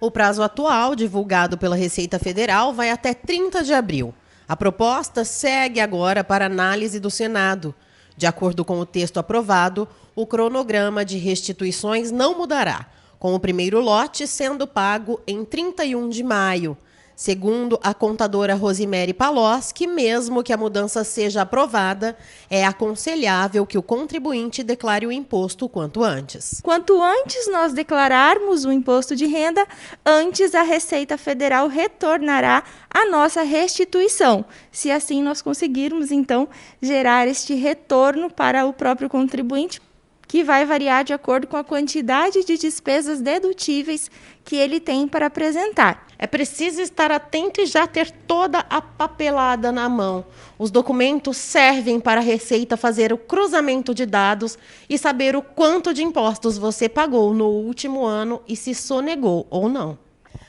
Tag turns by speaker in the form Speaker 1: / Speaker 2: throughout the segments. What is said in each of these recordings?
Speaker 1: O prazo atual, divulgado pela Receita Federal, vai até 30 de abril. A proposta segue agora para análise do Senado. De acordo com o texto aprovado, o cronograma de restituições não mudará, com o primeiro lote sendo pago em 31 de maio. Segundo a contadora Rosimere Paloschi, mesmo que a mudança seja aprovada, é aconselhável que o contribuinte declare o imposto o quanto antes.
Speaker 2: Quanto antes nós declararmos o imposto de renda, antes a Receita Federal retornará a nossa restituição, se assim nós conseguirmos, então, gerar este retorno para o próprio contribuinte, que vai variar de acordo com a quantidade de despesas dedutíveis que ele tem para apresentar.
Speaker 1: É preciso estar atento e já ter toda a papelada na mão. Os documentos servem para a Receita fazer o cruzamento de dados e saber o quanto de impostos você pagou no último ano e se sonegou ou não.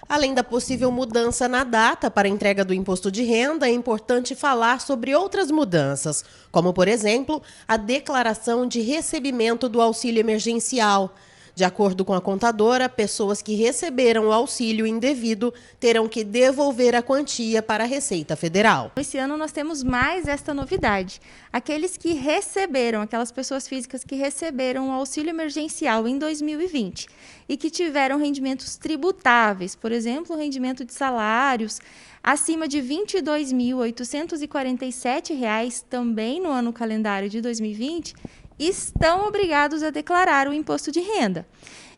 Speaker 1: Além da possível mudança na data para a entrega do imposto de renda, é importante falar sobre outras mudanças, como, por exemplo, a declaração de recebimento do auxílio emergencial. De acordo com a contadora, pessoas que receberam o auxílio indevido terão que devolver a quantia para a Receita Federal.
Speaker 2: Esse ano nós temos mais esta novidade. Aqueles que receberam, aquelas pessoas físicas que receberam o auxílio emergencial em 2020 e que tiveram rendimentos tributáveis, por exemplo, rendimento de salários acima de R$ 22.847 também no ano calendário de 2020, estão obrigados a declarar o imposto de renda.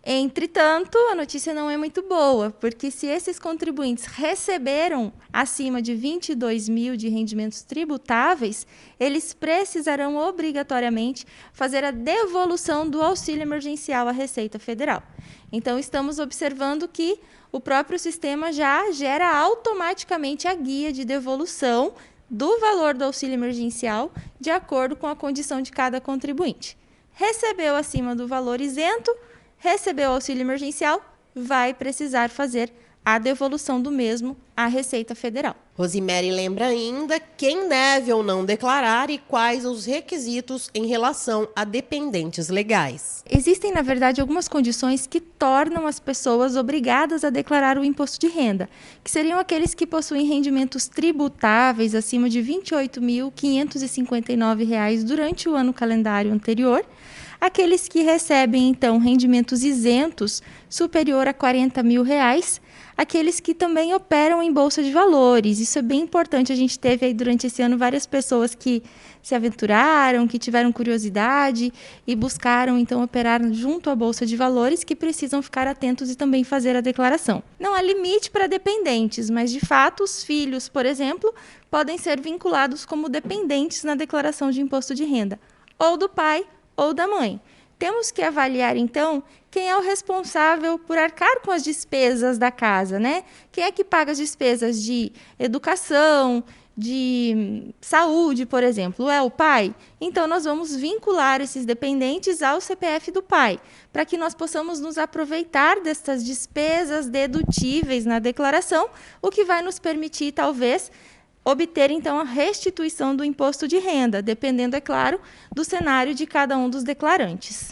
Speaker 2: Entretanto, a notícia não é muito boa, porque se esses contribuintes receberam acima de 22 mil de rendimentos tributáveis, eles precisarão obrigatoriamente fazer a devolução do auxílio emergencial à Receita Federal. Então, estamos observando que o próprio sistema já gera automaticamente a guia de devolução do valor do auxílio emergencial de acordo com a condição de cada contribuinte. Recebeu acima do valor isento, recebeu o auxílio emergencial, vai precisar fazer a devolução do mesmo à Receita Federal.
Speaker 1: Rosimere lembra ainda quem deve ou não declarar e quais os requisitos em relação a dependentes legais.
Speaker 2: Existem, na verdade, algumas condições que tornam as pessoas obrigadas a declarar o imposto de renda, que seriam aqueles que possuem rendimentos tributáveis acima de R$ 28.559 durante o ano calendário anterior, aqueles que recebem, então, rendimentos isentos superior a R$ 40 mil, aqueles que também operam em bolsa de valores. Isso é bem importante. A gente teve aí durante esse ano várias pessoas que se aventuraram, que tiveram curiosidade e buscaram, então, operar junto à bolsa de valores, que precisam ficar atentos e também fazer a declaração. Não há limite para dependentes, mas, de fato, os filhos, por exemplo, podem ser vinculados como dependentes na declaração de imposto de renda, ou do pai ou da mãe. Temos que avaliar, então, quem é o responsável por arcar com as despesas da casa, né? Quem é que paga as despesas de educação, de saúde, por exemplo? É o pai? Então, nós vamos vincular esses dependentes ao CPF do pai, para que nós possamos nos aproveitar dessas despesas dedutíveis na declaração, o que vai nos permitir, talvez, obter, então, a restituição do imposto de renda, dependendo, é claro, do cenário de cada um dos declarantes.